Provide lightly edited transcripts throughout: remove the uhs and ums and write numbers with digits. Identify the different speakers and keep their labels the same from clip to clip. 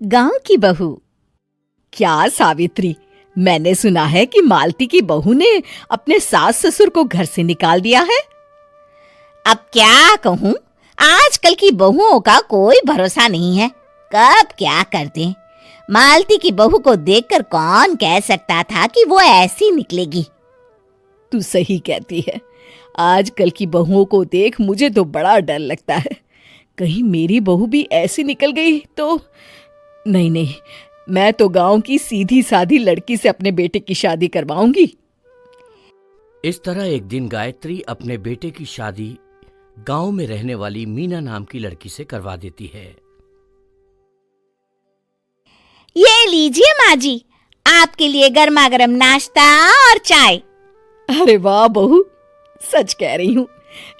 Speaker 1: गांव की बहू। क्या सावित्री, मैंने सुना है कि मालती की बहू ने अपने सास ससुर को घर से निकाल दिया है। अब क्या कहूं, आजकल की बहुओं का कोई भरोसा नहीं है, कब क्या कर दें। मालती की बहू को देखकर कौन कह सकता था कि वो ऐसी निकलेगी। तू सही कहती है, आजकल की बहुओं को देख मुझे तो बड़ा डर लगता है। कहीं मेरी बहू भी ऐसी निकल गई तो। नहीं, मैं तो गांव की सीधी सादी लड़की से अपने बेटे की शादी करवाऊंगी।
Speaker 2: इस तरह एक दिन गायत्री अपने बेटे की शादी गांव में रहने वाली मीना नाम की लड़की से करवा देती है।
Speaker 1: ये लीजिए माँ जी, आपके लिए गर्मा गर्म नाश्ता और चाय। अरे वाह बहू, सच कह रही हूँ,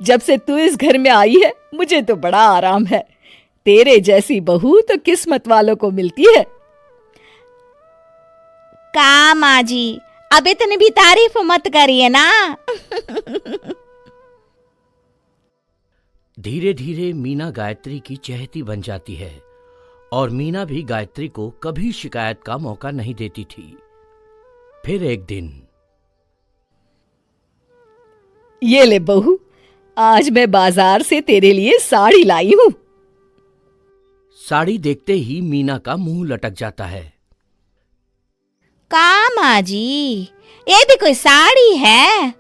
Speaker 1: जब से तू इस घर में आई है मुझे तो बड़ा आराम है। तेरे जैसी बहू तो किस्मत वालों को मिलती है। का माँ जी, अब इतनी भी तारीफ मत करिए ना।
Speaker 2: धीरे धीरे मीना गायत्री की चहेती बन जाती है और मीना भी गायत्री को कभी शिकायत का मौका नहीं देती थी। फिर एक दिन,
Speaker 1: ये ले बहू, आज मैं बाजार से तेरे लिए साड़ी लाई हूँ।
Speaker 2: साड़ी देखते ही मीना का मुंह लटक जाता है।
Speaker 1: का माँ जी, ये भी कोई साड़ी है?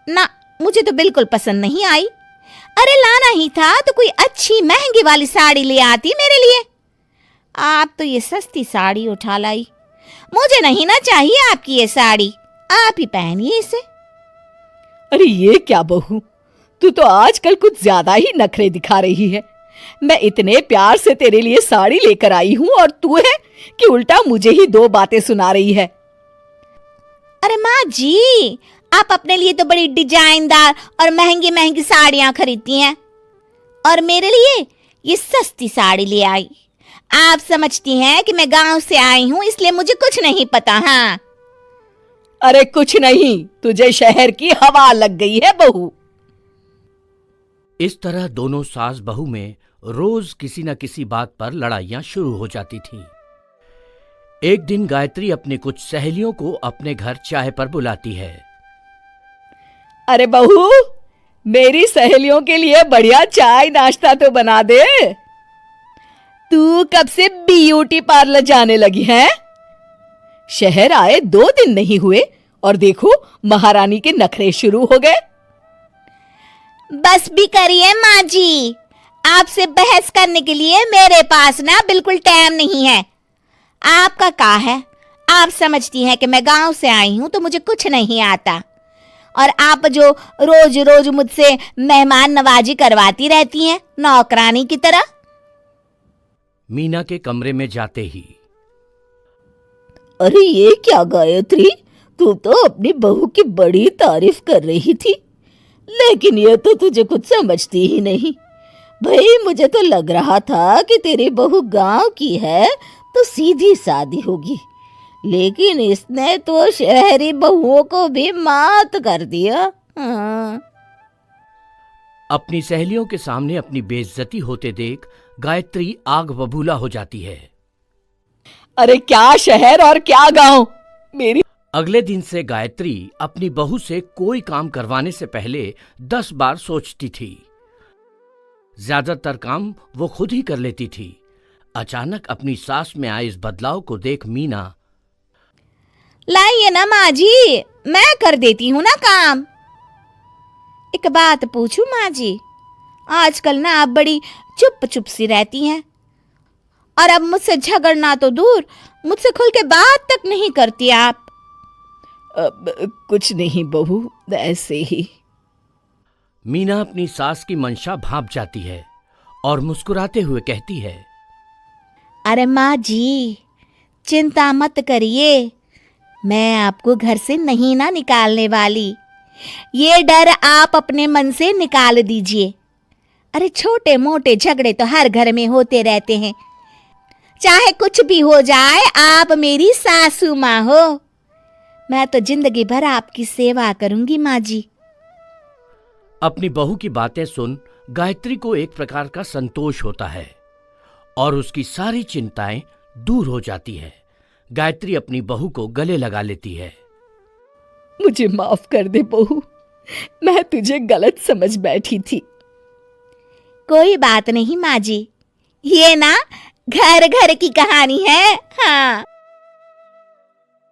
Speaker 1: ना, मुझे तो बिल्कुल पसंद नहीं आई। अरे लाना ही था तो कोई अच्छी महंगी वाली साड़ी ले आती मेरे लिए। आप तो ये सस्ती साड़ी उठा लाई। मुझे नहीं ना चाहिए आपकी ये साड़ी, आप ही पहनिए इसे। अरे ये क्या बहू, तू तो आजकल कुछ ज्यादा ही नखरे दिखा रही है। मैं इतने प्यार से तेरे लिए साड़ी लेकर आई हूँ और तू है कि उल्टा मुझे ही दो बातें सुना रही है। अरे माँ जी, आप अपने लिए तो बड़ी डिजाइनदार और महंगी महंगी साड़ियां खरीदती हैं और मेरे लिए ये सस्ती साड़ी ले आई। आप समझती हैं कि मैं गांव से आई हूँ इसलिए मुझे कुछ नहीं पता। हाँ, अरे कुछ नहीं, तुझे शहर की हवा लग गई है बहू।
Speaker 2: इस तरह दोनों सास बहू में रोज किसी न किसी बात पर लड़ाइयां शुरू हो जाती थीं। एक दिन गायत्री अपने कुछ सहेलियों को अपने घर चाय पर बुलाती है।
Speaker 1: अरे बहू, मेरी सहेलियों के लिए बढ़िया चाय नाश्ता तो बना दे। तू कब से ब्यूटी पार्लर जाने लगी है? शहर आए 2 दिन नहीं हुए और देखो महारानी के नखरे शुरू हो गए। बस भी करिए माँ जी, आपसे बहस करने के लिए मेरे पास ना बिल्कुल टाइम नहीं है। आपका क्या है, आप समझती हैं कि मैं गांव से आई हूं तो मुझे कुछ नहीं आता और आप जो रोज रोज मुझसे मेहमान नवाजी करवाती रहती हैं नौकरानी की तरह।
Speaker 2: मीना के कमरे में जाते ही,
Speaker 1: अरे ये क्या गायत्री, तू तो अपनी बहू की बड़ी तारीफ कर रही थी, लेकिन ये तो तुझे कुछ समझती ही नहीं। भाई मुझे तो लग रहा था कि तेरी बहू गांव की है तो सीधी सादी होगी, लेकिन इसने तो शहरी बहुओं को भी मात कर दिया। हाँ।
Speaker 2: अपनी सहेलियों के सामने अपनी बेइज्जती होते देख गायत्री आग बबूला हो जाती है।
Speaker 1: अरे क्या शहर और क्या गांव, मेरी।
Speaker 2: अगले दिन से गायत्री अपनी बहू से कोई काम करवाने से पहले 10 बार सोचती थी। ज्यादातर काम वो खुद ही कर लेती थी। अचानक अपनी सास में आए इस बदलाव को देख मीना,
Speaker 1: लाइए ना माँ जी, मैं कर देती हूँ ना काम। एक बात पूछूं माँ जी, आजकल ना आप बड़ी चुप चुप सी रहती हैं और अब मुझसे झगड़ना तो दूर, मुझसे खुल के बात तक नहीं करती आप। कुछ नहीं बहू, ऐसे ही।
Speaker 2: मीना अपनी सास की मंशा भांप जाती है और मुस्कुराते हुए कहती है,
Speaker 1: अरे माँ जी, चिंता मत करिए, मैं आपको घर से नहीं ना निकालने वाली। ये डर आप अपने मन से निकाल दीजिए। अरे छोटे मोटे झगड़े तो हर घर में होते रहते हैं, चाहे कुछ भी हो जाए, आप मेरी सासू माँ हो। मैं तो जिंदगी भर आपकी सेवा करूंगी माँ जी।
Speaker 2: अपनी बहू की बातें सुन गायत्री को एक प्रकार का संतोष होता है और उसकी सारी चिंताएं दूर हो जाती है। गायत्री अपनी बहू को गले लगा लेती है।
Speaker 3: मुझे माफ कर दे बहू, मैं तुझे गलत समझ बैठी थी।
Speaker 1: कोई बात नहीं माँ जी, ये ना घर घर की कहानी है। हाँ।